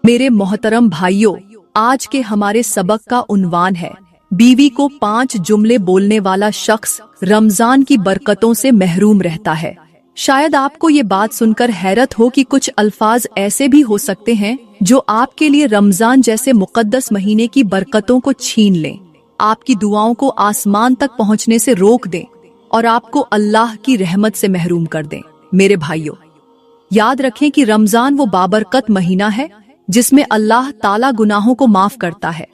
मेरे मोहतरम भाइयों, आज के हमारे सबक का उन्वान है बीवी को 5 जुमले बोलने वाला शख्स रमजान की बरकतों से महरूम रहता है। शायद आपको ये बात सुनकर हैरत हो कि कुछ अल्फाज ऐसे भी हो सकते हैं जो आपके लिए रमजान जैसे मुकद्दस महीने की बरकतों को छीन लें, आपकी दुआओं को आसमान तक पहुंचने से रोक दें और आपको अल्लाह की रहमत से महरूम कर दें। मेरे भाइयों, याद रखें कि रमजान वो बाबरकत महीना है जिसमें अल्लाह ताला गुनाहों को माफ करता है,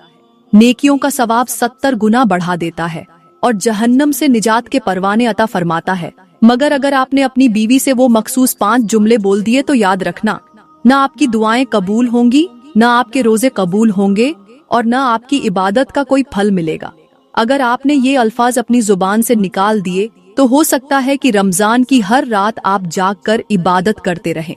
नेकियों का सवाब 70 गुना बढ़ा देता है और जहन्नम से निजात के परवाने अता फरमाता है। मगर अगर आपने अपनी बीवी से वो मखसूस 5 जुमले बोल दिए तो याद रखना, न आपकी दुआएं कबूल होंगी, न आपके रोजे कबूल होंगे और न आपकी इबादत का कोई फल मिलेगा। अगर आपने ये अल्फाज अपनी जुबान से निकाल दिए तो हो सकता है कि रमजान की हर रात आप जागकर इबादत करते रहें,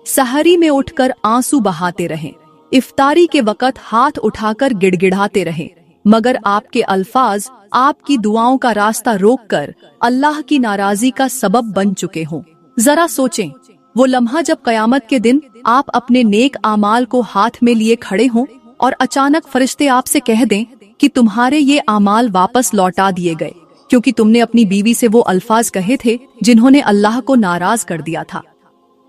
सहरी में उठकर आंसू बहाते रहें, इफ्तारी के वक़्त हाथ उठाकर गिड़गिड़ाते रहें, मगर आपके अल्फाज आपकी दुआओं का रास्ता रोककर अल्लाह की नाराजगी का सबब बन चुके हों। जरा सोचें, वो लम्हा जब कयामत के दिन आप अपने नेक आमाल को हाथ में लिए खड़े हों और अचानक फरिश्ते आपसे कह दें कि तुम्हारे ये आमाल वापस लौटा दिए गए क्योंकि तुमने अपनी बीवी से वो अल्फाज कहे थे जिन्होंने अल्लाह को नाराज कर दिया था।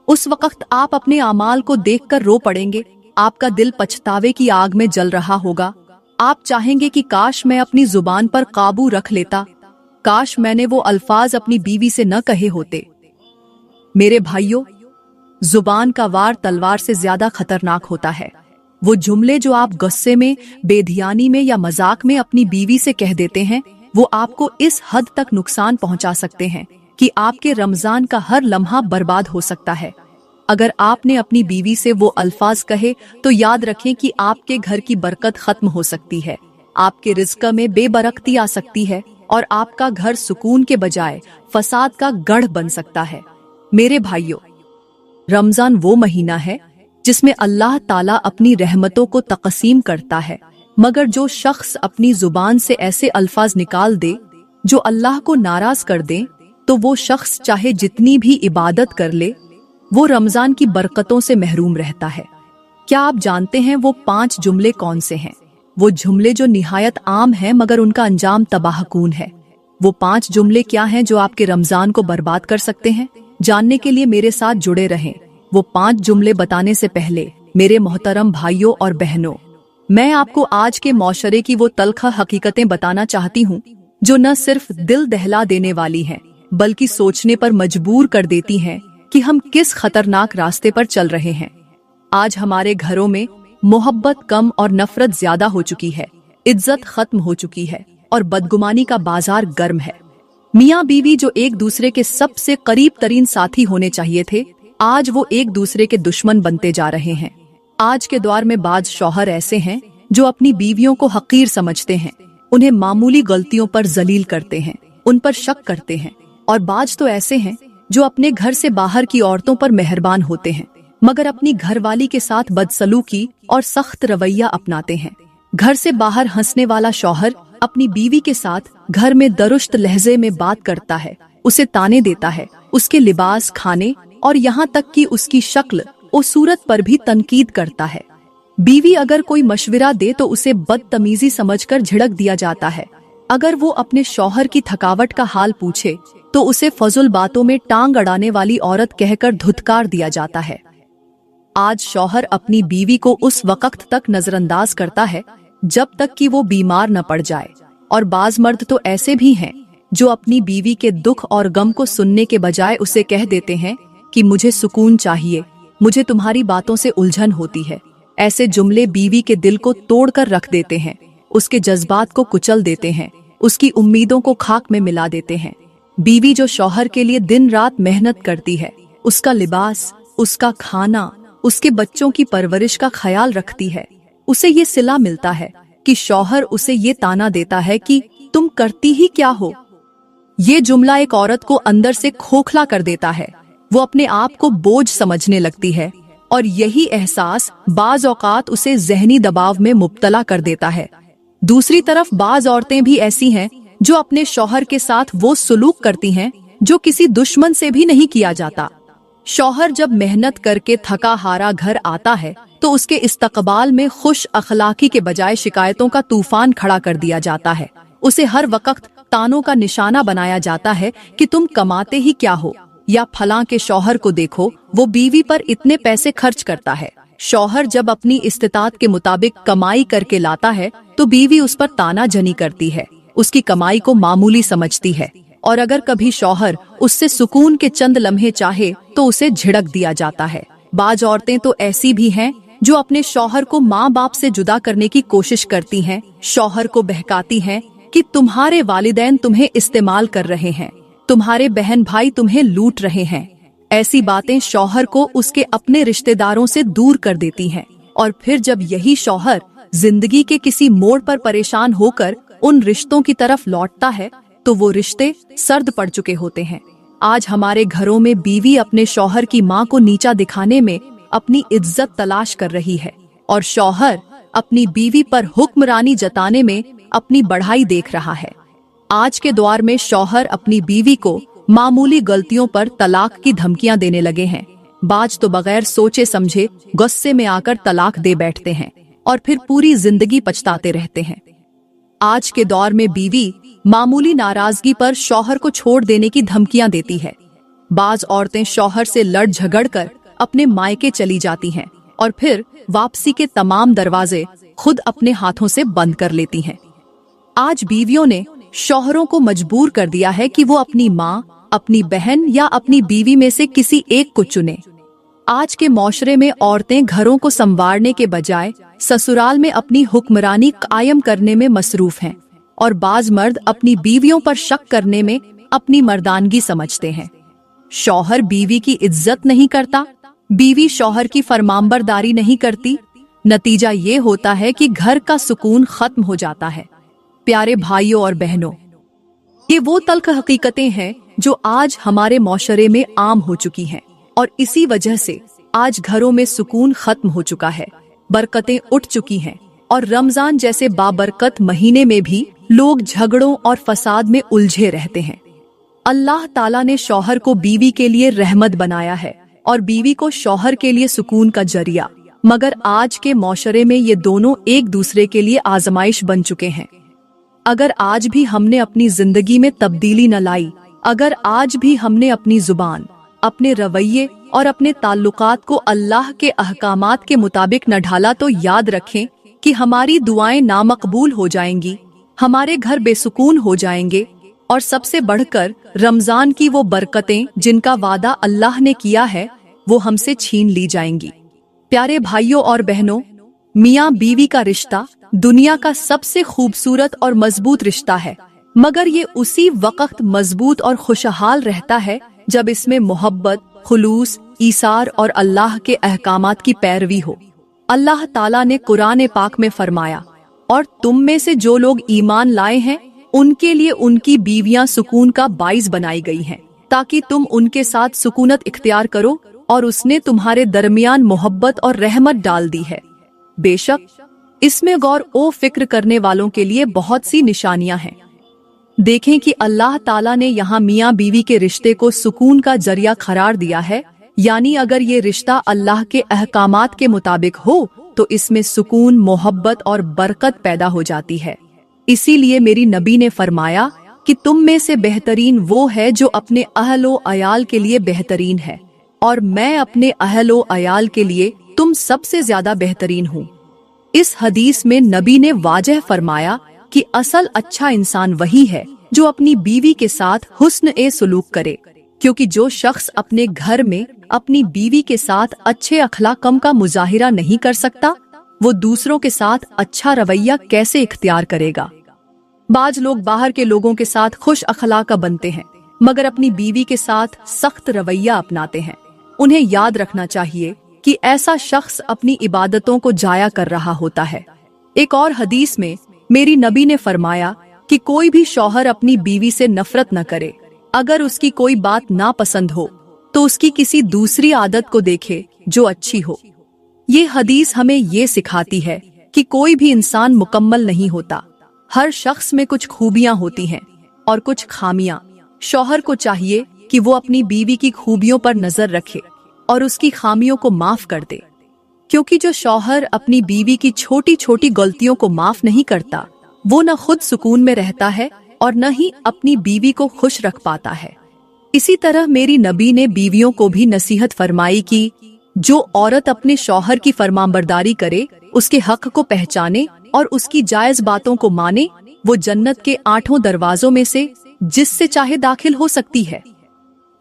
उस वक्त आप अपने आमाल को देखकर रो पड़ेंगे, आपका दिल पछतावे की आग में जल रहा होगा। आप चाहेंगे कि काश मैं अपनी जुबान पर काबू रख लेता, काश मैंने वो अल्फाज अपनी बीवी से न कहे होते। मेरे भाइयों, जुबान का वार तलवार से ज्यादा खतरनाक होता है। वो जुमले जो आप गुस्से में, बेधियानी में या मजाक में अपनी बीवी से कह देते हैं, वो आपको इस हद तक नुकसान पहुंचा सकते हैं कि आपके रमजान का हर लम्हा बर्बाद हो सकता है। अगर आपने अपनी बीवी से वो अल्फाज कहे तो याद रखें कि आपके घर की बरकत खत्म हो सकती है, आपके रिज़्क़ में बेबरकती आ सकती है और आपका घर सुकून के बजाय फसाद का गढ़ बन सकता है। मेरे भाइयों, रमजान वो महीना है जिसमें अल्लाह ताला अपनी रहमतों को तक़सीम करता है, मगर जो शख्स अपनी जुबान से ऐसे अल्फाज निकाल दे जो अल्लाह को नाराज कर दें, तो वो शख्स चाहे जितनी भी इबादत कर ले, वो रमजान की बरकतों से महरूम रहता है। क्या आप जानते हैं वो 5 जुमले कौन से हैं? वो जुमले जो निहायत आम हैं मगर उनका अंजाम तबाहकून है। वो 5 जुमले क्या हैं जो आपके रमजान को बर्बाद कर सकते हैं? जानने के लिए मेरे साथ जुड़े रहें। वो 5 जुमले बताने से पहले मेरे मोहतरम भाइयों और बहनों, मैं आपको आज के मौशरे की वो तल्ख हकीकतें बताना चाहती हूँ जो न सिर्फ दिल दहला देने वाली हैं बल्कि सोचने पर मजबूर कर देती हैं कि हम किस खतरनाक रास्ते पर चल रहे हैं। आज हमारे घरों में मोहब्बत कम और नफरत ज्यादा हो चुकी है, इज्जत खत्म हो चुकी है और बदगुमानी का बाजार गर्म है। मियाँ बीवी जो एक दूसरे के सबसे करीब तरीन साथी होने चाहिए थे, आज वो एक दूसरे के दुश्मन बनते जा रहे हैं। आज के दौर में बाज शौहर ऐसे हैं जो अपनी बीवियों को हकीर समझते हैं, उन्हें मामूली गलतियों पर जलील करते हैं, उन पर शक करते हैं, और बाज तो ऐसे हैं जो अपने घर से बाहर की औरतों पर मेहरबान होते हैं मगर अपनी घरवाली के साथ बदसलूकी और सख्त रवैया अपनाते हैं। घर से बाहर हंसने वाला शौहर अपनी बीवी के साथ घर में दरुस्त लहजे में बात करता है, उसे ताने देता है, उसके लिबास, खाने और यहाँ तक कि उसकी शक्ल और सूरत पर भी तनकीद करता है। बीवी अगर कोई मशविरा दे तो उसे बदतमीजी समझकर झिड़क दिया जाता है। अगर वो अपने शौहर की थकावट का हाल पूछे तो उसे फजुल बातों में टांग अड़ाने वाली औरत कहकर धुतकार दिया जाता है। आज शौहर अपनी बीवी को उस वक्त तक नजरअंदाज करता है जब तक कि वो बीमार न पड़ जाए, और बाज मर्द तो ऐसे भी हैं जो अपनी बीवी के दुख और गम को सुनने के बजाय उसे कह देते हैं कि मुझे सुकून चाहिए, मुझे तुम्हारी बातों से उलझन होती है। ऐसे जुमले बीवी के दिल को तोड़कर रख देते हैं, उसके जज्बात को कुचल देते हैं, उसकी उम्मीदों को खाक में मिला देते हैं। बीवी जो शौहर के लिए दिन रात मेहनत करती है, उसका लिबास, उसका खाना, उसके बच्चों की परवरिश का ख्याल रखती है, उसे ये सिला मिलता है कि शौहर उसे ये ताना देता है कि तुम करती ही क्या हो। ये जुमला एक औरत को अंदर से खोखला कर देता है, वो अपने आप को बोझ समझने लगती है और यही एहसास बाज औकात उसे ज़हनी दबाव में मुब्तला कर देता है। दूसरी तरफ बाज औरतें भी ऐसी हैं जो अपने शौहर के साथ वो सुलूक करती हैं जो किसी दुश्मन से भी नहीं किया जाता। शौहर जब मेहनत करके थका हारा घर आता है तो उसके इस्तकबाल में खुश अखलाकी के बजाय शिकायतों का तूफान खड़ा कर दिया जाता है। उसे हर वक्त तानों का निशाना बनाया जाता है कि तुम कमाते ही क्या हो, या फलां के शौहर को देखो, वो बीवी पर इतने पैसे खर्च करता है। शौहर जब अपनी इस्तिताअत के मुताबिक कमाई करके लाता है तो बीवी उस पर ताना जनी करती है, उसकी कमाई को मामूली समझती है, और अगर कभी शौहर उससे सुकून के चंद लम्हे चाहे तो उसे झिड़क दिया जाता है। बाज औरतें तो ऐसी भी हैं जो अपने शौहर को माँ बाप से जुदा करने की कोशिश करती हैं, शौहर को बहकाती हैं कि तुम्हारे वालिदैन तुम्हें इस्तेमाल कर रहे हैं, तुम्हारे बहन भाई तुम्हें लूट रहे हैं। ऐसी बातें शौहर को उसके अपने रिश्तेदारों से दूर कर देती हैं, और फिर जब यही शौहर जिंदगी के किसी मोड़ पर परेशान होकर उन रिश्तों की तरफ लौटता है तो वो रिश्ते सर्द पड़ चुके होते हैं। आज हमारे घरों में बीवी अपने शौहर की माँ को नीचा दिखाने में अपनी इज्जत तलाश कर रही है, और शौहर अपनी बीवी पर हुक्मरानी जताने में अपनी बढ़ाई देख रहा है। आज के दौर में शौहर अपनी बीवी को मामूली गलतियों पर तलाक की धमकियां देने लगे हैं। बाज तो बगैर सोचे समझे गुस्से में आकर तलाक दे बैठते हैं और फिर पूरी जिंदगी पछताते रहते हैं। आज के दौर में बीवी मामूली नाराजगी पर शौहर को छोड़ देने की धमकियां देती है। बाज औरतें शौहर से लड़ झगड़ कर अपने मायके चली जाती हैं और फिर वापसी के तमाम दरवाजे खुद अपने हाथों से बंद कर लेती हैं। आज बीवियों ने शौहरों को मजबूर कर दिया है कि वो अपनी माँ, अपनी बहन या अपनी बीवी में से किसी एक को चुने। आज के माशरे में औरतें घरों को संवारने के बजाय ससुराल में अपनी हुक्मरानी कायम करने में मसरूफ हैं, और बाज मर्द अपनी बीवियों पर शक करने में अपनी मर्दानगी समझते हैं। शौहर बीवी की इज्जत नहीं करता, बीवी शौहर की फरमानबरदारी नहीं करती। नतीजा ये होता है कि घर का सुकून खत्म हो जाता है। प्यारे भाइयों और बहनों, ये वो तल्ख हकीकतें हैं जो आज हमारे माशरे में आम हो चुकी हैं, और इसी वजह से आज घरों में सुकून खत्म हो चुका है, बरकतें उठ चुकी हैं, और रमजान जैसे बाबरकत महीने में भी लोग झगड़ों और फसाद में उलझे रहते हैं। अल्लाह ताला ने शौहर को बीवी के लिए रहमत बनाया है और बीवी को शौहर के लिए सुकून का जरिया, मगर आज के माशरे में ये दोनों एक दूसरे के लिए आजमाइश बन चुके हैं। अगर आज भी हमने अपनी जिंदगी में तब्दीली न लाई, अगर आज भी हमने अपनी जुबान, अपने रवैये और अपने ताल्लुकात को अल्लाह के अहकामात के मुताबिक न ढाला, तो याद रखें कि हमारी दुआएं नामकबूल हो जाएंगी, हमारे घर बेसुकून हो जाएंगे, और सबसे बढ़कर रमजान की वो बरकतें जिनका वादा अल्लाह ने किया है वो हमसे छीन ली जाएंगी। प्यारे भाइयों और बहनों, मियाँ बीवी का रिश्ता दुनिया का सबसे खूबसूरत और मजबूत रिश्ता है, मगर ये उसी वक्त मजबूत और खुशहाल रहता है जब इसमें मोहब्बत, खुलूस, ईसार और अल्लाह के अहकामात की पैरवी हो। अल्लाह ताला ने कुरान पाक में फरमाया, और तुम में से जो लोग ईमान लाए हैं उनके लिए उनकी बीवियां सुकून का बाइस बनाई गई हैं, ताकि तुम उनके साथ सुकूनत इख्तियार करो, और उसने तुम्हारे दरमियान मोहब्बत और रहमत डाल दी है। बेशक इसमें गौर ओ फिक्र करने वालों के लिए बहुत सी निशानियां हैं। देखें कि अल्लाह ताला ने यहाँ मियाँ बीवी के रिश्ते को सुकून का जरिया करार दिया है, यानी अगर ये रिश्ता अल्लाह के अहकामात के मुताबिक हो तो इसमें सुकून, मोहब्बत और बरकत पैदा हो जाती है। इसीलिए मेरी नबी ने फरमाया कि तुम में से बेहतरीन वो है जो अपने अहलो अयाल के लिए बेहतरीन है, और मैं अपने अहलो अयाल के लिए तुम सबसे ज्यादा बेहतरीन हूँ। इस हदीस में नबी ने वाजह फरमाया कि असल अच्छा इंसान वही है जो अपनी बीवी के साथ हुस्न ए सुलूक करे, क्योंकि जो शख्स अपने घर में अपनी बीवी के साथ अच्छे अखलाकम का मुजाहिरा नहीं कर सकता, वो दूसरों के साथ अच्छा रवैया कैसे इख्तियार करेगा। बाज लोग बाहर के लोगों के साथ खुश अखलाका बनते हैं, मगर अपनी बीवी के साथ सख्त रवैया अपनाते हैं। उन्हें याद रखना चाहिए कि ऐसा शख्स अपनी इबादतों को जाया कर रहा होता है। एक और हदीस में मेरी नबी ने फरमाया कि कोई भी शौहर अपनी बीवी से नफरत न करे। अगर उसकी कोई बात नापसंद हो तो उसकी किसी दूसरी आदत को देखे जो अच्छी हो। ये हदीस हमें ये सिखाती है कि कोई भी इंसान मुकम्मल नहीं होता। हर शख्स में कुछ खूबियां होती हैं और कुछ खामियां। शौहर को चाहिए कि वो अपनी बीवी की खूबियों पर नजर रखे और उसकी खामियों को माफ कर दे, क्योंकि जो शौहर अपनी बीवी की छोटी छोटी गलतियों को माफ नहीं करता, वो न खुद सुकून में रहता है और न ही अपनी बीवी को खुश रख पाता है। इसी तरह मेरी नबी ने बीवियों को भी नसीहत फरमाई कि जो औरत अपने शौहर की फरमाबरदारी करे, उसके हक को पहचाने और उसकी जायज बातों को माने, वो जन्नत के 8 दरवाजों में से जिससे चाहे दाखिल हो सकती है।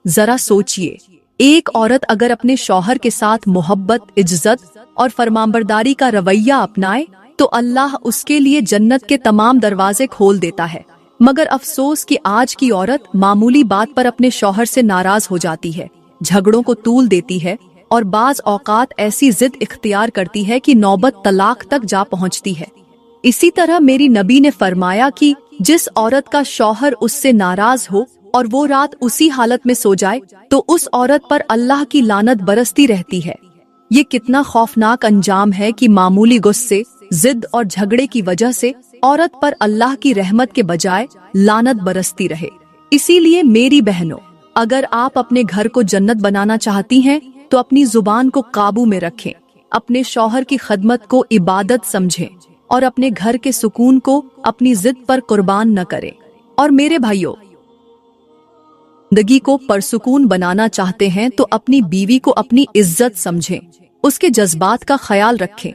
जरा सोचिए, एक औरत अगर अपने शौहर के साथ मोहब्बत, इज्जत और फरमाबरदारी का रवैया अपनाए तो अल्लाह उसके लिए जन्नत के तमाम दरवाजे खोल देता है। मगर अफसोस कि आज की औरत मामूली बात पर अपने शौहर से नाराज हो जाती है, झगड़ों को तूल देती है और बाज औकात ऐसी जिद इख्तियार करती है कि नौबत तलाक तक जा पहुंचती है। इसी तरह मेरी नबी ने फरमाया कि जिस औरत का शौहर उससे नाराज हो और वो रात उसी हालत में सो जाए तो उस औरत पर अल्लाह की लानत बरसती रहती है। ये कितना खौफनाक अंजाम है कि मामूली गुस्से, जिद और झगड़े की वजह से औरत पर अल्लाह की रहमत के बजाय लानत बरसती रहे। इसीलिए मेरी बहनों, अगर आप अपने घर को जन्नत बनाना चाहती हैं तो अपनी जुबान को काबू में रखें, अपने शौहर की खदमत को इबादत समझें और अपने घर के सुकून को अपनी जिद पर कुर्बान न करें। और मेरे भाइयों, जिंदगी को परसुकून बनाना चाहते हैं तो अपनी बीवी को अपनी इज्जत समझें, उसके जज्बात का ख्याल रखें,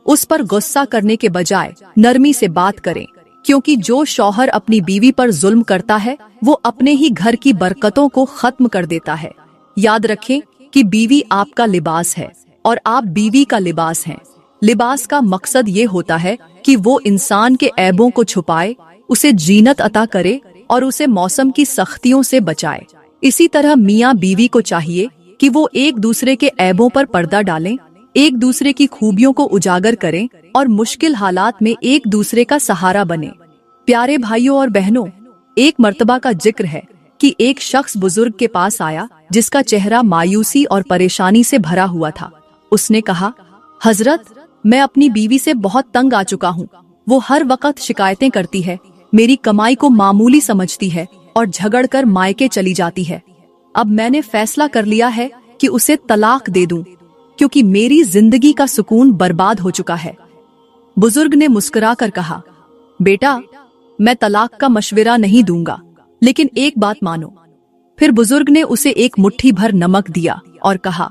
उस पर गुस्सा करने के बजाय नरमी से बात करें, क्योंकि जो शौहर अपनी बीवी पर जुल्म करता है वो अपने ही घर की बरकतों को खत्म कर देता है। याद रखें कि बीवी आपका लिबास है और आप बीवी का लिबास हैं। लिबास का मकसद ये होता है कि वो इंसान के ऐबों को छुपाए, उसे जीनत अता करे और उसे मौसम की सख्तियों से बचाए। इसी तरह मियाँ बीवी को चाहिए कि वो एक दूसरे के ऐबों पर पर्दा डालें, एक दूसरे की खूबियों को उजागर करें और मुश्किल हालात में एक दूसरे का सहारा बने। प्यारे भाइयों और बहनों, एक मर्तबा का जिक्र है कि एक शख्स बुजुर्ग के पास आया जिसका चेहरा मायूसी और परेशानी से भरा हुआ था। उसने कहा, हजरत, मैं अपनी बीवी से बहुत तंग आ चुका हूँ। वो हर वक्त शिकायतें करती है, मेरी कमाई को मामूली समझती है और झगड़ कर मायके चली जाती है। अब मैंने फैसला कर लिया है कि उसे तलाक दे दूं, क्योंकि मेरी जिंदगी का सुकून बर्बाद हो चुका है। बुजुर्ग ने मुस्कुरा कर कहा, बेटा, मैं तलाक का मशवरा नहीं दूंगा, लेकिन एक बात मानो। फिर बुजुर्ग ने उसे एक मुट्ठी भर नमक दिया और कहा,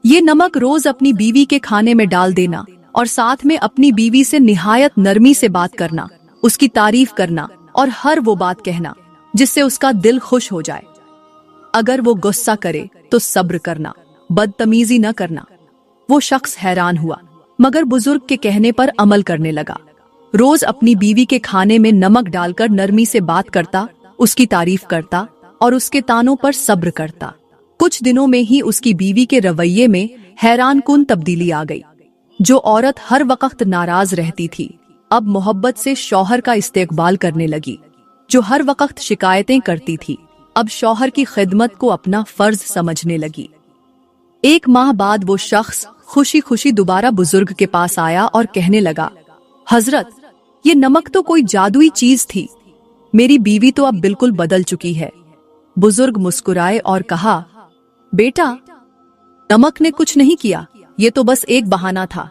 ये नमक रोज अपनी बीवी के खाने में डाल देना और साथ में अपनी बीवी से निहायत नरमी से बात करना, उसकी तारीफ करना और हर वो बात कहना जिससे उसका दिल खुश हो जाए। अगर वो गुस्सा करे तो सब्र करना, बदतमीजी न करना। वो शख्स हैरान हुआ, मगर बुजुर्ग के कहने पर अमल करने लगा। रोज अपनी बीवी के खाने में नमक डालकर नरमी से बात करता, उसकी तारीफ करता और उसके तानों पर सब्र करता। कुछ दिनों में ही उसकी बीवी के रवैये में हैरानकुन तब्दीली आ गई। जो औरत हर वक्त नाराज रहती थी, अब मोहब्बत से शौहर का इस्तेकबाल करने लगी। जो हर वक्त शिकायतें करती थी, अब शौहर की खिदमत को अपना फर्ज समझने लगी। 1 माह बाद वो शख्स खुशी खुशी दोबारा बुजुर्ग के पास आया और कहने लगा, हजरत, ये नमक तो कोई जादुई चीज थी, मेरी बीवी तो अब बिल्कुल बदल चुकी है। बुजुर्ग मुस्कुराए और कहा, बेटा, नमक ने कुछ नहीं किया, ये तो बस एक बहाना था।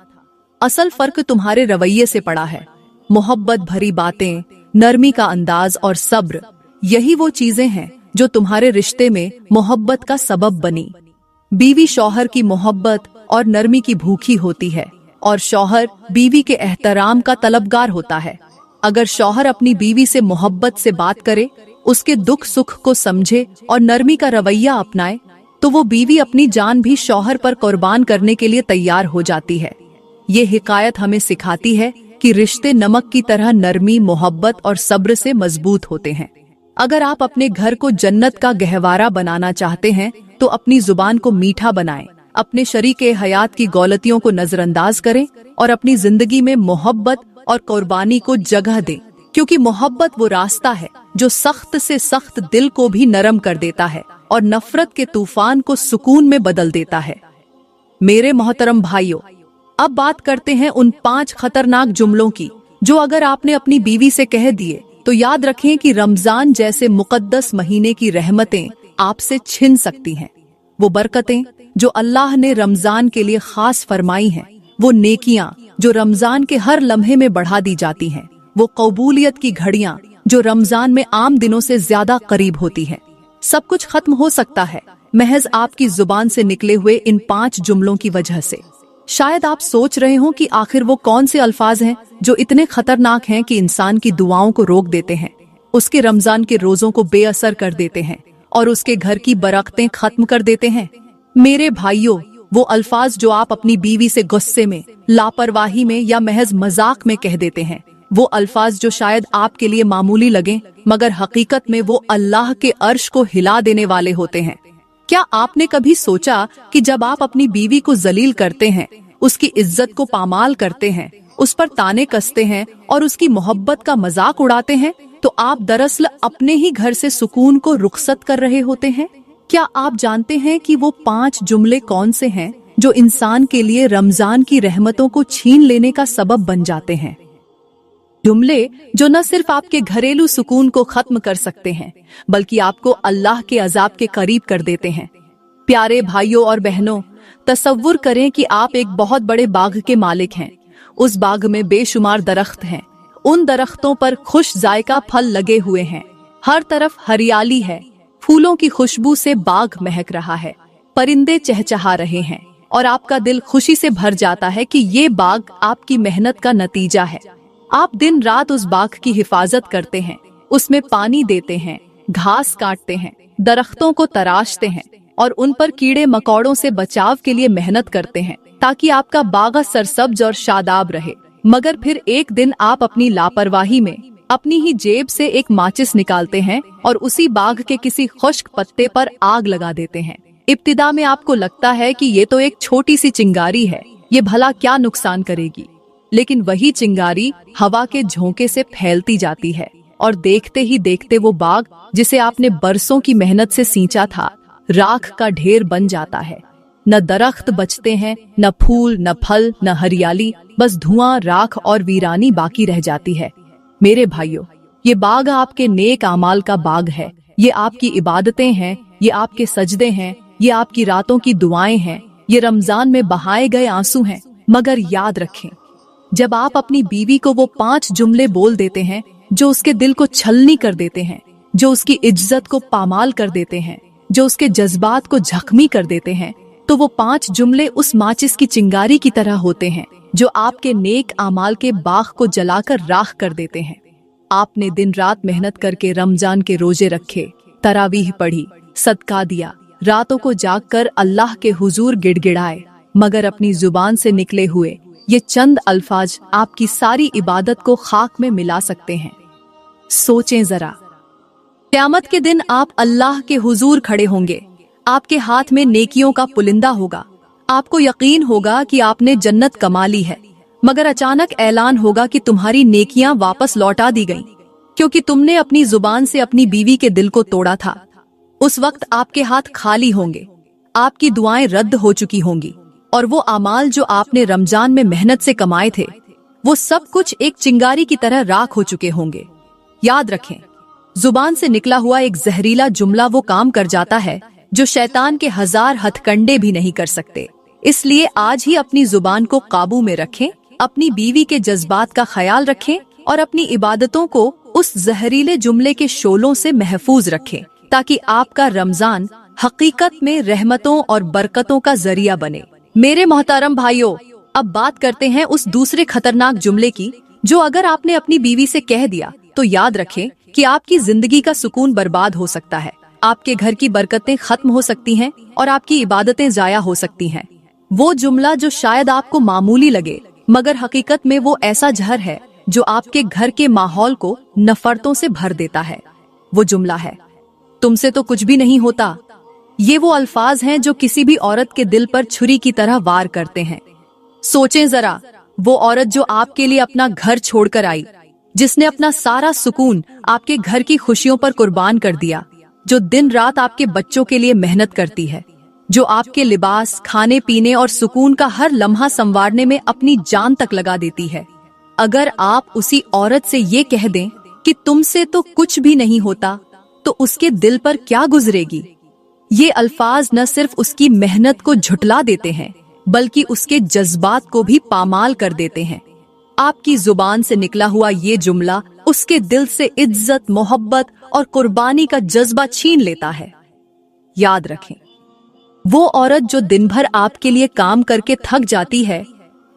असल फर्क तुम्हारे रवैये से पड़ा है। मोहब्बत भरी बातें, नरमी का अंदाज और सब्र, यही वो चीजें हैं जो तुम्हारे रिश्ते में मोहब्बत का सबब बनी। बीवी शौहर की मोहब्बत और नरमी की भूखी होती है और शौहर बीवी के एहतराम का तलबगार होता है। अगर शौहर अपनी बीवी से मोहब्बत से बात करे, उसके दुख सुख को समझे और नरमी का रवैया अपनाए, तो वो बीवी अपनी जान भी शौहर पर कुर्बान करने के लिए तैयार हो जाती है। ये हिकायत हमें सिखाती है कि रिश्ते नमक की तरह नरमी, मोहब्बत और सब्र से मजबूत होते हैं। अगर आप अपने घर को जन्नत का गहवारा बनाना चाहते हैं तो अपनी जुबान को मीठा बनाएं, अपने शरीके हयात की गलतियों को नजरअंदाज करें और अपनी जिंदगी में मोहब्बत और कुर्बानी को जगह दें, क्योंकि मोहब्बत वो रास्ता है जो सख्त से सख्त दिल को भी नरम कर देता है और नफरत के तूफान को सुकून में बदल देता है। मेरे मोहतरम भाइयों, अब बात करते हैं उन 5 खतरनाक जुमलों की जो अगर आपने अपनी बीवी से कह दिए तो याद रखें कि रमजान जैसे मुकद्दस महीने की रहमतें आपसे छिन सकती हैं। वो बरकतें जो अल्लाह ने रमजान के लिए खास फरमाई हैं, वो नेकियां जो रमजान के हर लम्हे में बढ़ा दी जाती हैं, वो कबूलियत की घड़ियां जो रमजान में आम दिनों से ज्यादा करीब होती हैं। सब कुछ खत्म हो सकता है महज आपकी जुबान से निकले हुए इन 5 जुमलों की वजह से। शायद आप सोच रहे हो कि आखिर वो कौन से अल्फाज हैं जो इतने खतरनाक हैं कि इंसान की दुआओं को रोक देते हैं, उसके रमजान के रोजों को बेअसर कर देते हैं और उसके घर की बरकतें खत्म कर देते हैं। मेरे भाइयों, वो अल्फाज जो आप अपनी बीवी से गुस्से में, लापरवाही में या महज मजाक में कह देते हैं, वो अल्फाज जो शायद आपके लिए मामूली लगें मगर हकीकत में वो अल्लाह के अर्श को हिला देने वाले होते हैं। क्या आपने कभी सोचा कि जब आप अपनी बीवी को जलील करते हैं, उसकी इज्जत को पामाल करते हैं, उस पर ताने कसते हैं और उसकी मोहब्बत का मजाक उड़ाते हैं, तो आप दरअसल अपने ही घर से सुकून को रुखसत कर रहे होते हैं? क्या आप जानते हैं कि वो 5 जुमले कौन से हैं जो इंसान के लिए रमजान की रहमतों को छीन लेने का सबब बन जाते हैं? जुमले जो न सिर्फ आपके घरेलू सुकून को खत्म कर सकते हैं बल्कि आपको अल्लाह के अजाब के करीब कर देते हैं। प्यारे भाइयों और बहनों, तसव्वुर करें कि आप एक बहुत बड़े बाग के मालिक हैं। उस बाग में बेशुमार दरख्त हैं। उन दरख्तों पर खुश जायका फल लगे हुए हैं। हर तरफ हरियाली है। फूलों की खुशबू से बाग महक रहा है। परिंदे चहचहा रहे हैं और आपका दिल खुशी से भर जाता है कि ये बाग आपकी मेहनत का नतीजा है। आप दिन रात उस बाग की हिफाजत करते हैं, उसमें पानी देते हैं, घास काटते हैं, दरख्तों को तराशते हैं और उन पर कीड़े मकोड़ों से बचाव के लिए मेहनत करते हैं ताकि आपका बाग सरसब्ज और शादाब रहे। मगर फिर एक दिन आप अपनी लापरवाही में अपनी ही जेब से एक माचिस निकालते हैं और उसी बाग के किसी खुश्क पत्ते पर आग लगा देते हैं। इब्तिदा में आपको लगता है कि ये तो एक छोटी सी चिंगारी है, ये भला क्या नुकसान करेगी, लेकिन वही चिंगारी हवा के झोंके से फैलती जाती है और देखते ही देखते वो बाग जिसे आपने बरसों की मेहनत से सींचा था, राख का ढेर बन जाता है। न दरख्त बचते हैं, न फूल, न फल, न हरियाली, बस धुआं, राख और वीरानी बाकी रह जाती है। मेरे भाइयों, ये बाग आपके नेक आमाल का बाग है। ये आपकी इबादतें हैं, ये आपके सजदे हैं, ये आपकी रातों की दुआएं हैं, ये रमजान में बहाए गए आंसू हैं। मगर याद रखें, जब आप अपनी बीवी को वो 5 जुमले बोल देते हैं जो उसके दिल को छलनी कर देते हैं, जो उसकी इज्जत को पामाल कर देते हैं, जो उसके जज्बात को जख्मी कर देते हैं, तो वो 5 जुमले उस माचिस की चिंगारी की तरह होते हैं जो आपके नेक आमाल के बाग को जलाकर राख कर देते हैं। आपने दिन रात मेहनत करके रमजान के रोजे रखे, तरावीह पढ़ी, सदका दिया, रातों को जागकर अल्लाह के हुजूर गिड़गिड़ाए, मगर अपनी जुबान से निकले हुए ये चंद अल्फाज आपकी सारी इबादत को खाक में मिला सकते हैं। सोचें जरा, क़यामत के दिन आप अल्लाह के हुजूर खड़े होंगे, आपके हाथ में नेकियों का पुलिंदा होगा, आपको यकीन होगा कि आपने जन्नत कमा ली है, मगर अचानक ऐलान होगा कि तुम्हारी नेकियां वापस लौटा दी गईं, क्योंकि तुमने अपनी जुबान से अपनी बीवी के दिल को तोड़ा था। उस वक्त आपके हाथ खाली होंगे, आपकी दुआएं रद्द हो चुकी होंगी और वो अमाल जो आपने रमजान में मेहनत से कमाए थे, वो सब कुछ एक चिंगारी की तरह राख हो चुके होंगे। याद रखें, जुबान से निकला हुआ एक जहरीला जुमला वो काम कर जाता है जो शैतान के 1000 हथकंडे भी नहीं कर सकते। इसलिए आज ही अपनी जुबान को काबू में रखें, अपनी बीवी के जज्बात का ख्याल रखें और अपनी इबादतों को उस जहरीले जुमले के शोलों से महफूज रखें, ताकि आपका रमजान हकीकत में रहमतों और बरकतों का जरिया बने। मेरे मोहतरम भाइयों, अब बात करते हैं उस दूसरे खतरनाक जुमले की जो अगर आपने अपनी बीवी से कह दिया तो याद रखें कि आपकी जिंदगी का सुकून बर्बाद हो सकता है, आपके घर की बरकतें खत्म हो सकती हैं और आपकी इबादतें जाया हो सकती हैं। वो जुमला जो शायद आपको मामूली लगे मगर हकीकत में वो ऐसा जहर है जो आपके घर के माहौल को नफरतों से भर देता है। वो जुमला है, तुमसे तो कुछ भी नहीं होता। ये वो अल्फाज हैं जो किसी भी औरत के दिल पर छुरी की तरह वार करते हैं। सोचें जरा, वो औरत जो आपके लिए अपना घर छोड़कर आई, जिसने अपना सारा सुकून आपके घर की खुशियों पर कुर्बान कर दिया, जो दिन रात आपके बच्चों के लिए मेहनत करती है, जो आपके लिबास, खाने पीने और सुकून का हर लम्हा संवारने में अपनी जान तक लगा देती है। अगर आप उसी औरत से ये कह दें कि तुमसे तो कुछ भी नहीं होता, तो उसके दिल पर क्या गुजरेगी? ये अल्फाज न सिर्फ उसकी मेहनत को झुटला देते हैं बल्कि उसके जज्बात को भी पामाल कर देते हैं। आपकी जुबान से निकला हुआ ये जुमला उसके दिल से इज्जत, मोहब्बत और कुर्बानी का जज्बा छीन लेता है। याद रखें, वो औरत जो दिन भर आपके लिए काम करके थक जाती है,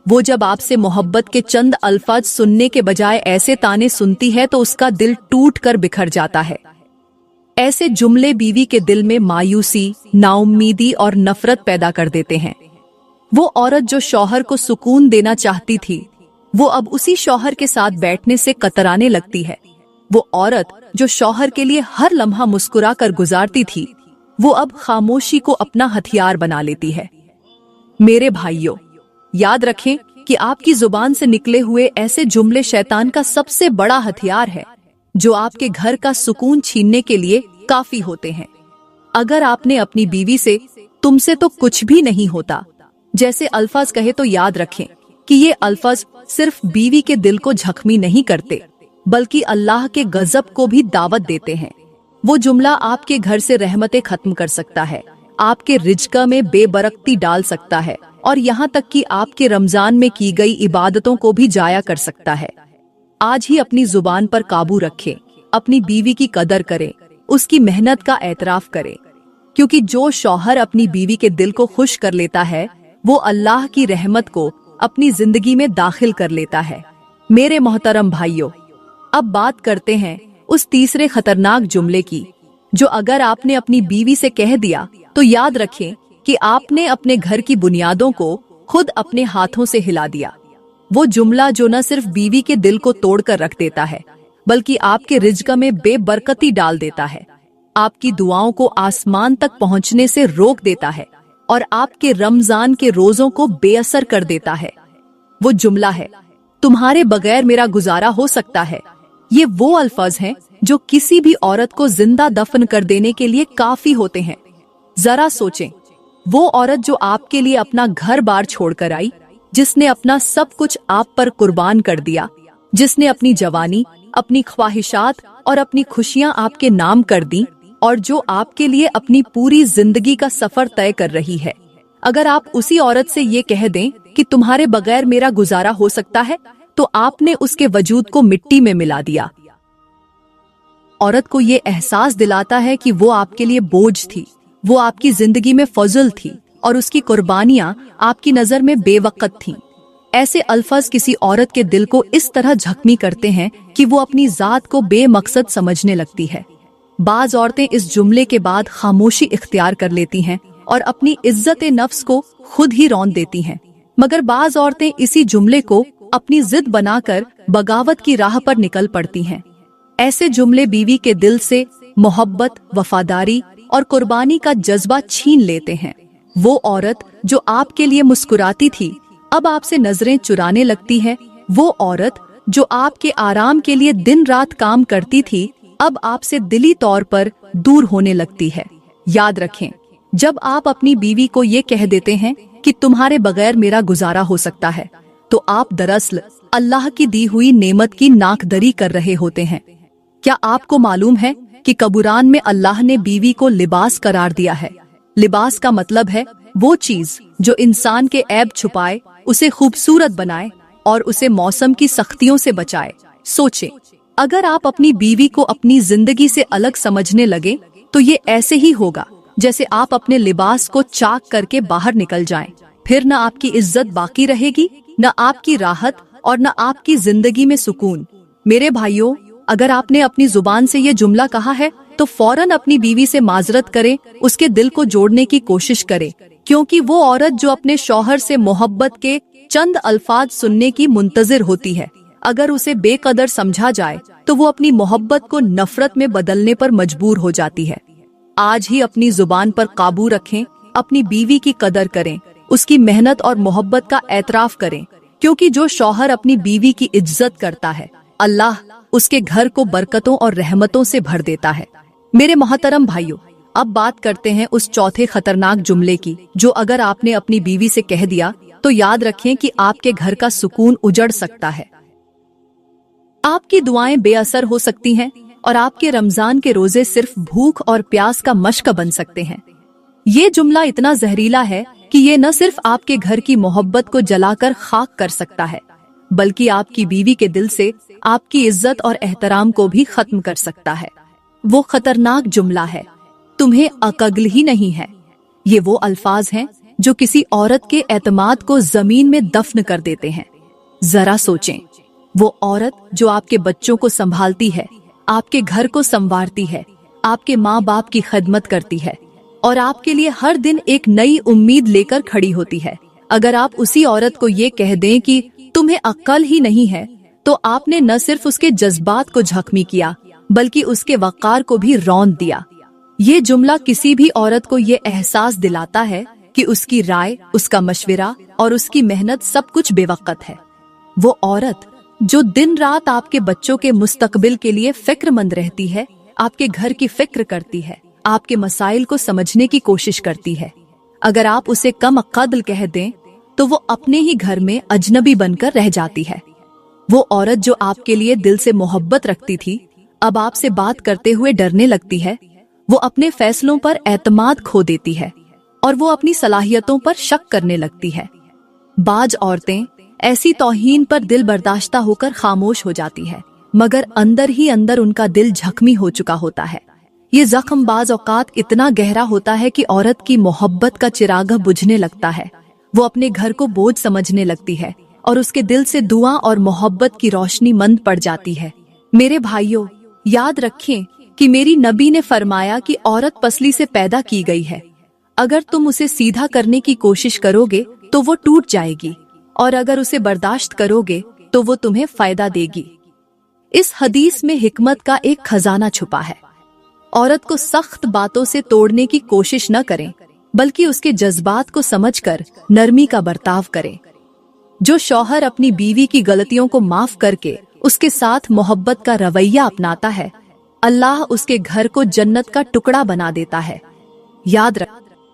वो जब आपसे मोहब्बत के चंद अल्फाज सुनने के बजाय ऐसे ताने सुनती है तो उसका दिल टूट कर बिखर जाता है। ऐसे जुमले बीवी के दिल में मायूसी, नाउम्मीदी और नफरत पैदा कर देते हैं। वो औरत जो शौहर को सुकून देना चाहती थी, वो अब उसी शौहर के साथ बैठने से कतराने लगती है। वो औरत जो शौहर के लिए हर लम्हा मुस्कुरा कर गुजारती थी, वो अब खामोशी को अपना हथियार बना लेती है। मेरे भाइयों, याद रखें कि आपकी जुबान से निकले हुए ऐसे जुमले शैतान का सबसे बड़ा हथियार है, जो आपके घर का सुकून छीनने के लिए काफी होते हैं। अगर आपने अपनी बीवी से तुमसे तो कुछ भी नहीं होता जैसे अल्फाज कहे, तो याद रखें कि ये अल्फाज सिर्फ बीवी के दिल को जख्मी नहीं करते बल्कि अल्लाह के गजब को भी दावत देते हैं। वो जुमला आपके घर से रहमतें खत्म कर सकता है, आपके रिज्क में बेबरकती डाल सकता है और यहाँ तक कि आपके रमजान में की गई इबादतों को भी जाया कर सकता है। आज ही अपनी जुबान पर काबू रखें, अपनी बीवी की कदर करें, उसकी मेहनत का एतराफ करें, क्योंकि जो शौहर अपनी बीवी के दिल को खुश कर लेता है, वो अल्लाह की रहमत को अपनी जिंदगी में दाखिल कर लेता है। मेरे मोहतरम भाइयों, अब बात करते हैं उस तीसरे खतरनाक जुमले की, जो अगर आपने अपनी बीवी से कह दिया तो याद रखें कि आपने अपने घर की बुनियादों को खुद अपने हाथों से हिला दिया। वो जुमला जो न सिर्फ बीवी के दिल को तोड़कर रख देता है बल्कि आपके रिज्क में बेबरकती डाल देता है, आपकी दुआओं को आसमान तक पहुंचने से रोक देता है और आपके रमजान के रोजों को बेअसर कर देता है। वो जुमला है, तुम्हारे बगैर मेरा गुजारा हो सकता है। ये वो अल्फाज हैं जो किसी भी औरत को जिंदा दफन कर देने के लिए काफी होते हैं। जरा सोचें, वो औरत जो आपके लिए अपना घर बार छोड़कर आई, जिसने अपना सब कुछ आप पर कुर्बान कर दिया, जिसने अपनी जवानी, अपनी ख्वाहिशात और अपनी खुशियां आपके नाम कर दी और जो आपके लिए अपनी पूरी जिंदगी का सफर तय कर रही है। अगर आप उसी औरत से ये कह दें कि तुम्हारे बगैर मेरा गुजारा हो सकता है, तो आपने उसके वजूद को मिट्टी में मिला दिया। औरत को ये एहसास दिलाता है कि वो आपके लिए बोझ थी, वो आपकी जिंदगी में फजल थी और उसकी कुर्बानियां आपकी नजर में बेवकत थीं। ऐसे अल्फाज किसी औरत के दिल को इस तरह जख्मी करते हैं कि वो अपनी जात को बेमकसद समझने लगती है। बाज औरतें इस जुमले के बाद खामोशी इख्तियार कर लेती हैं और अपनी इज्जत नफ्स को खुद ही रौंद देती हैं, मगर बाज औरतें इसी जुमले को अपनी जिद बनाकर बगावत की राह पर निकल पड़ती हैं। ऐसे जुमले बीवी के दिल से मोहब्बत, वफादारी और कुर्बानी का जज्बा छीन लेते हैं। वो औरत जो आपके लिए मुस्कुराती थी, अब आपसे नजरें चुराने लगती है। वो औरत जो आपके आराम के लिए दिन रात काम करती थी, अब आपसे दिली तौर पर दूर होने लगती है। याद रखें, जब आप अपनी बीवी को ये कह देते हैं कि तुम्हारे बगैर मेरा गुजारा हो सकता है, तो आप दरअसल अल्लाह की दी हुई नेमत की नाकदरी कर रहे होते हैं। क्या आपको मालूम है कि कुरान में अल्लाह ने बीवी को लिबास करार दिया है? लिबास का मतलब है वो चीज जो इंसान के ऐब छुपाए, उसे खूबसूरत बनाए और उसे मौसम की सख्तियों से बचाए। सोचें, अगर आप अपनी बीवी को अपनी जिंदगी से अलग समझने लगे तो ये ऐसे ही होगा जैसे आप अपने लिबास को चाक करके बाहर निकल जाएं। फिर न आपकी इज्जत बाकी रहेगी, न आपकी राहत और न आपकी जिंदगी में सुकून। मेरे भाइयों, अगर आपने अपनी जुबान से ये जुमला कहा है तो फौरन अपनी बीवी से माजरत करें, उसके दिल को जोड़ने की कोशिश करें, क्योंकि वो औरत जो अपने शौहर से मोहब्बत के चंद अल्फाज सुनने की मुंतजिर होती है, अगर उसे बेकदर समझा जाए तो वो अपनी मोहब्बत को नफरत में बदलने पर मजबूर हो जाती है। आज ही अपनी जुबान पर काबू रखें, अपनी बीवी की कदर करें, उसकी मेहनत और मोहब्बत का एतराफ करें, क्योंकि जो शौहर अपनी बीवी की इज्जत करता है, अल्लाह उसके घर को बरकतों और रहमतों से भर देता है। मेरे मोहतरम भाइयों, अब बात करते हैं उस चौथे खतरनाक जुमले की, जो अगर आपने अपनी बीवी से कह दिया तो याद रखें कि आपके घर का सुकून उजड़ सकता है। आपकी दुआएं बेअसर हो सकती हैं और आपके रमजान के रोजे सिर्फ भूख और प्यास का मशक बन सकते हैं। ये जुमला इतना जहरीला है कि ये न सिर्फ आपके घर की मोहब्बत को जलाकर खाक कर सकता है, बल्कि आपकी बीवी के दिल से आपकी इज्जत और एहतराम को भी खत्म कर सकता है। वो खतरनाक जुमला है, तुम्हें अक्ल ही नहीं है। ये वो अल्फाज हैं जो किसी औरत के एतमाद को जमीन में दफन कर देते हैं। जरा सोचें, वो औरत जो आपके बच्चों को संभालती है, आपके घर को संवारती है, आपके माँ बाप की खिदमत करती है और आपके लिए हर दिन एक नई उम्मीद लेकर खड़ी होती है। अगर आप उसी औरत को ये कह दें कि तुम्हें अक्ल ही नहीं है, तो आपने न सिर्फ उसके जज्बात को जख्मी किया, बल्कि उसके वक़ार को भी रौंद दिया। ये जुमला किसी भी औरत को ये एहसास दिलाता है कि उसकी राय, उसका मशवरा और उसकी मेहनत सब कुछ बेवकत है। वो औरत जो दिन रात आपके बच्चों के मुस्तकबिल के लिए फिक्रमंद रहती है, आपके घर की फिक्र करती है, आपके मसाइल को समझने की कोशिश करती है, अगर आप उसे कम अक्ल कह दें तो वो अपने ही घर में अजनबी बनकर रह जाती है। वो औरत जो आपके लिए दिल से मोहब्बत रखती थी, अब आपसे बात करते हुए डरने लगती है। वो अपने फैसलों पर एतमाद खो देती है और वो अपनी सलाहियतों पर शक करने लगती है। बाज औरतें ऐसी तौहीन पर दिल बर्दाश्ता होकर खामोश हो जाती है, मगर अंदर ही अंदर उनका दिल जख्मी हो चुका होता है। ये जख्म बाज औकात इतना गहरा होता है कि औरत की मोहब्बत का चिराग बुझने लगता है। वो अपने घर को बोझ समझने लगती है और उसके दिल से दुआ और मोहब्बत की रोशनी मंद पड़ जाती है। मेरे भाइयों, याद रखें कि मेरी नबी ने फरमाया कि औरत पसली से पैदा की गई है। अगर तुम उसे सीधा करने की कोशिश करोगे तो वो टूट जाएगी, और अगर उसे बर्दाश्त करोगे तो वो तुम्हें फायदा देगी। इस हदीस में हिकमत का एक खजाना छुपा है। औरत को सख्त बातों से तोड़ने की कोशिश न करें, बल्कि उसके जज्बात को समझकर नरमी का बर्ताव करें। जो शौहर अपनी बीवी की गलतियों को माफ करके उसके साथ मोहब्बत का रवैया अपनाता है, अल्लाह उसके घर को जन्नत का टुकड़ा बना देता है। याद रख,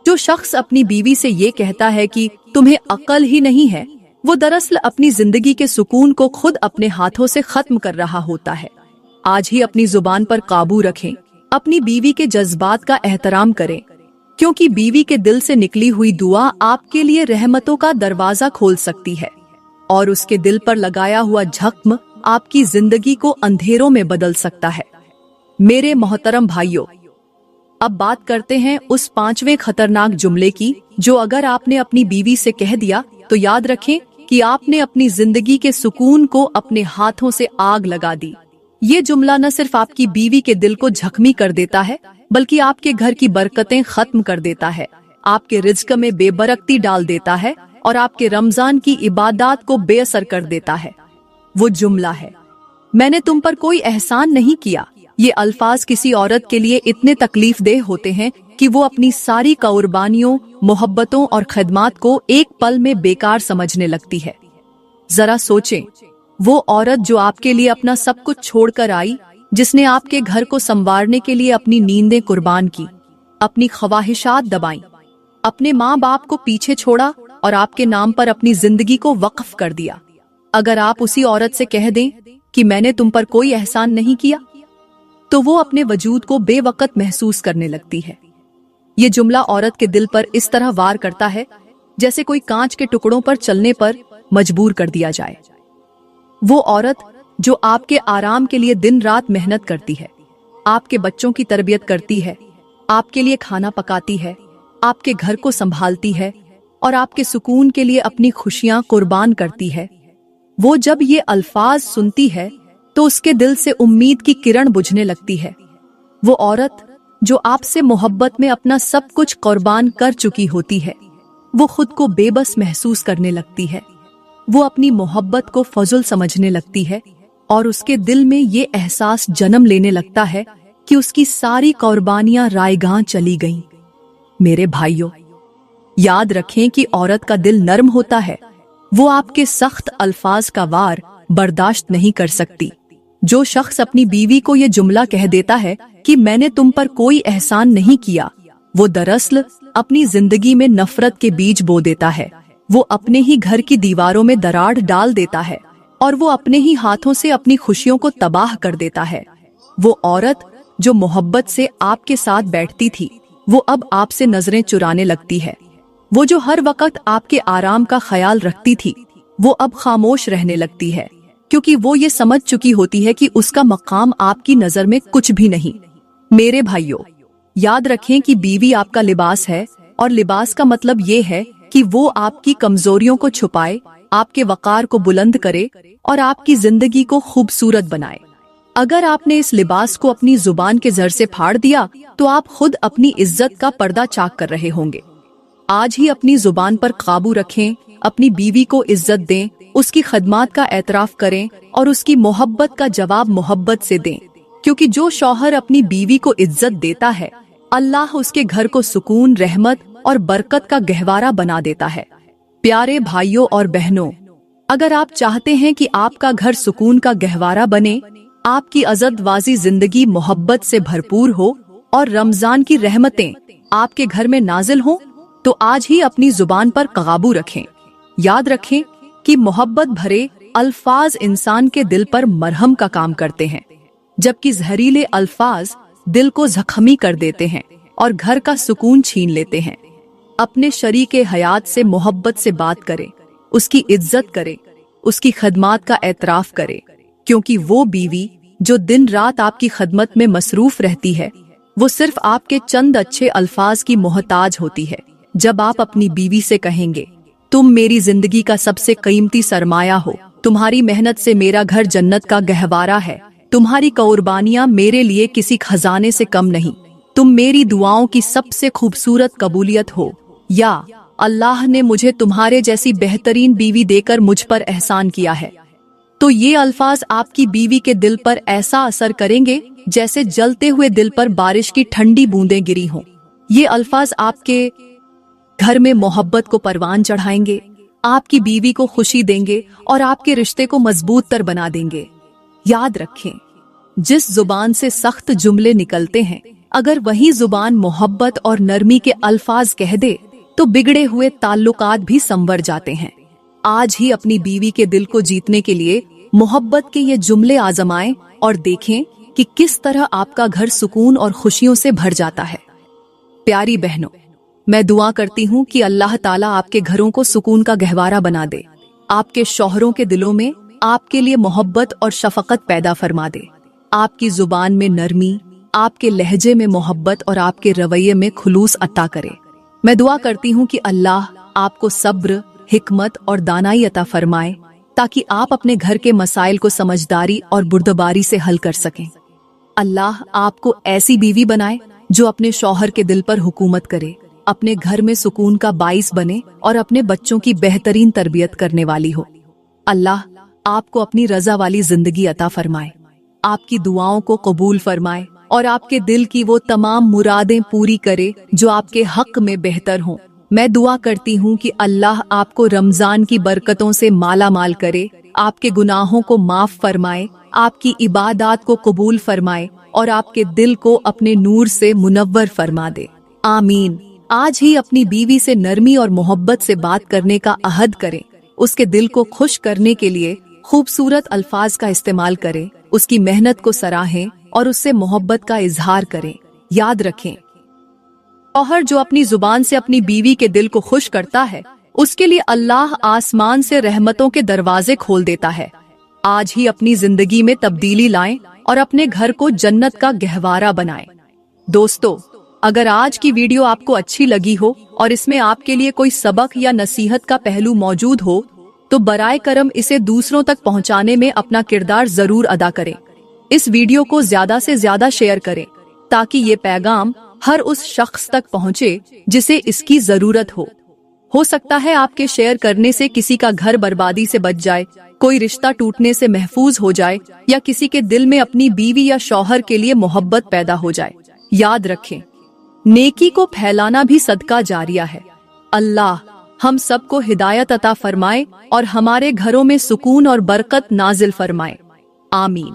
जो शख्स अपनी बीवी से ये कहता है कि तुम्हें अक्ल ही नहीं है, वो दरअसल अपनी जिंदगी के सुकून को खुद अपने हाथों से खत्म कर रहा होता है। आज ही अपनी जुबान पर काबू रखें, अपनी बीवी के जज्बात का एहतराम करें, क्योंकि बीवी के दिल से निकली हुई दुआ आपके लिए रहमतों का दरवाजा खोल सकती है और उसके दिल पर लगाया हुआ जख्म आपकी जिंदगी को अंधेरों में बदल सकता है। मेरे मोहतरम भाइयों, अब बात करते हैं उस 5वें खतरनाक जुमले की, जो अगर आपने अपनी बीवी से कह दिया तो याद रखें कि आपने अपनी जिंदगी के सुकून को अपने हाथों से आग लगा दी। ये जुमला न सिर्फ आपकी बीवी के दिल को जख्मी कर देता है, बल्कि आपके घर की बरकतें खत्म कर देता है, आपके रिज्क में बेबरकती डाल देता है और आपके रमजान की इबादत को बेअसर कर देता है। वो जुमला है, मैंने तुम पर कोई एहसान नहीं किया। ये अल्फाज किसी औरत के लिए इतने तकलीफ देह होते हैं कि वो अपनी सारी कुर्बानियों, मोहब्बतों और खिदमात को एक पल में बेकार समझने लगती है। जरा सोचें, वो औरत जो आपके लिए अपना सब कुछ छोड़कर आई, जिसने आपके घर को संवारने के लिए अपनी नींदें कुर्बान की, अपनी ख्वाहिशात दबाई, अपने माँ बाप को पीछे छोड़ा और आपके नाम पर अपनी जिंदगी को वक्फ कर दिया। अगर आप उसी औरत से कह दें कि मैंने तुम पर कोई एहसान नहीं किया, तो वो अपने वजूद को बेवकत महसूस करने लगती है। ये जुमला औरत के दिल पर इस तरह वार करता है जैसे कोई कांच के टुकड़ों पर चलने पर मजबूर कर दिया जाए। वो औरत जो आपके आराम के लिए दिन रात मेहनत करती है, आपके बच्चों की तरबियत करती है, आपके लिए खाना पकाती है, आपके घर को संभालती है और आपके सुकून के लिए अपनी खुशियां कुर्बान करती है, वो जब ये अल्फाज सुनती है तो उसके दिल से उम्मीद की किरण बुझने लगती है। वो औरत जो आपसे मोहब्बत में अपना सब कुछ कुर्बान कर चुकी होती है, वो खुद को बेबस महसूस करने लगती है। वो अपनी मोहब्बत को फजल समझने लगती है और उसके दिल में ये एहसास जन्म लेने लगता है कि उसकी सारी कुर्बानियां रायगां चली गईं। मेरे भाइयों, याद रखें कि औरत का दिल नर्म होता है, वो आपके सख्त अल्फाज का वार बर्दाश्त नहीं कर सकती। जो शख्स अपनी बीवी को ये जुमला कह देता है कि मैंने तुम पर कोई एहसान नहीं किया, वो दरअसल अपनी जिंदगी में नफरत के बीज बो देता है। वो अपने ही घर की दीवारों में दरार डाल देता है और वो अपने ही हाथों से अपनी खुशियों को तबाह कर देता है। वो औरत जो मोहब्बत से आपके साथ बैठती थी, वो अब आपसे नजरें चुराने लगती है। वो जो हर वक्त आपके आराम का ख्याल रखती थी, वो अब खामोश रहने लगती है, क्योंकि वो ये समझ चुकी होती है कि उसका मकाम आपकी नजर में कुछ भी नहीं। मेरे भाइयों, याद रखें कि बीवी आपका लिबास है, और लिबास का मतलब ये है कि वो आपकी कमजोरियों को छुपाए, आपके वकार को बुलंद करे और आपकी जिंदगी को खूबसूरत बनाए। अगर आपने इस लिबास को अपनी जुबान के जर से फाड़ दिया तो आप खुद अपनी इज्जत का पर्दा चाक कर रहे होंगे। आज ही अपनी जुबान पर काबू रखें, अपनी बीवी को इज्जत दें, उसकी खदमात का एतराफ करें और उसकी मोहब्बत का जवाब मोहब्बत से दें, क्योंकि जो शौहर अपनी बीवी को इज्जत देता है, अल्लाह उसके घर को सुकून, रहमत और बरकत का गहवारा बना देता है। प्यारे भाइयों और बहनों, अगर आप चाहते हैं कि आपका घर सुकून का गहवारा बने, आपकी अज़दवाजी जिंदगी मोहब्बत से भरपूर हो और रमजान की रहमतें आपके घर में नाजिल हों, तो आज ही अपनी जुबान पर काबू रखें। याद रखें कि मोहब्बत भरे अल्फाज इंसान के दिल पर मरहम का काम करते हैं, जबकि जहरीले अल्फाज दिल को जख्मी कर देते हैं और घर का सुकून छीन लेते हैं। अपने शरीके हयात से मोहब्बत से बात करें, उसकी इज्जत करें, उसकी खदमात का एतराफ करें, क्योंकि वो बीवी जो दिन रात आपकी खदमत में मसरूफ रहती है, वो सिर्फ आपके चंद अच्छे अल्फाज की मोहताज होती है। जब आप अपनी बीवी से कहेंगे, तुम मेरी जिंदगी का सबसे कीमती सरमाया हो, तुम्हारी मेहनत से मेरा घर जन्नत का गहवारा है, तुम्हारी कुर्बानियां मेरे लिए किसी खजाने से कम नहीं, तुम मेरी दुआओं की सबसे खूबसूरत कबूलियत हो, या अल्लाह ने मुझे तुम्हारे जैसी बेहतरीन बीवी देकर मुझ पर एहसान किया है, तो ये अल्फाज आपकी बीवी के दिल पर ऐसा असर करेंगे जैसे जलते हुए दिल पर बारिश की ठंडी बूंदें गिरी हों। ये अल्फाज आपके घर में मोहब्बत को परवान चढ़ाएंगे, आपकी बीवी को खुशी देंगे और आपके रिश्ते को मजबूत तर बना देंगे। याद रखें, जिस जुबान से सख्त जुमले निकलते हैं, अगर वही जुबान मोहब्बत और नरमी के अल्फाज कह दे तो बिगड़े हुए ताल्लुकात भी संवर जाते हैं। आज ही अपनी बीवी के दिल को जीतने के लिए मोहब्बत के ये जुमले आजमाएं और देखें कि किस तरह आपका घर सुकून और खुशियों से भर जाता है। प्यारी बहनों, मैं दुआ करती हूँ कि अल्लाह ताला आपके घरों को सुकून का गहवारा बना दे, आपके शौहरों के दिलों में आपके लिए मोहब्बत और शफकत पैदा फरमा दे, आपकी जुबान में नरमी, आपके लहजे में मोहब्बत और आपके रवैये में खुलूस अता करे। मैं दुआ करती हूँ कि अल्लाह आपको सब्र, हिकमत और दानाई अता फरमाए, ताकि आप अपने घर के मसाइल को समझदारी और बुर्दबारी से हल कर सकें। अल्लाह आपको ऐसी बीवी बनाए जो अपने शौहर के दिल पर हुकूमत करे, अपने घर में सुकून का बाइस बने और अपने बच्चों की बेहतरीन तरबियत करने वाली हो। अल्लाह आपको अपनी रजा वाली जिंदगी अता फरमाए, आपकी दुआओं को कबूल फरमाए और आपके दिल की वो तमाम मुरादें पूरी करे जो आपके हक में बेहतर हों। मैं दुआ करती हूँ कि अल्लाह आपको रमजान की बरकतों से माला माल करे, आपके गुनाहों को माफ फरमाए, आपकी इबादत को कबूल फरमाए और आपके दिल को अपने नूर से मुनव्वर फरमा दे। आमीन। आज ही अपनी बीवी से नरमी और मोहब्बत से बात करने का अहद करें, उसके दिल को खुश करने के लिए खूबसूरत अल्फाज का इस्तेमाल करें, उसकी मेहनत को सराहें और उससे मोहब्बत का इजहार करें। याद रखें, शौहर जो अपनी जुबान से अपनी बीवी के दिल को खुश करता है, उसके लिए अल्लाह आसमान से रहमतों के दरवाजे खोल देता है। आज ही अपनी जिंदगी में तब्दीली लाएं और अपने घर को जन्नत का गहवारा बनाएं। दोस्तों, अगर आज की वीडियो आपको अच्छी लगी हो और इसमें आपके लिए कोई सबक या नसीहत का पहलू मौजूद हो, तो बराए करम इसे दूसरों तक पहुंचाने में अपना किरदार जरूर अदा करें। इस वीडियो को ज्यादा से ज्यादा शेयर करें ताकि ये पैगाम हर उस शख्स तक पहुंचे जिसे इसकी जरूरत हो सकता है आपके शेयर करने से किसी का घर बर्बादी से बच जाए, कोई रिश्ता टूटने से महफूज हो जाए या किसी के दिल में अपनी बीवी या शौहर के लिए मोहब्बत पैदा हो जाए। याद रखें, नेकी को फैलाना भी सदका जारिया है। अल्लाह हम सबको हिदायत अता फरमाए और हमारे घरों में सुकून और बरकत नाजिल फरमाए। आमीन।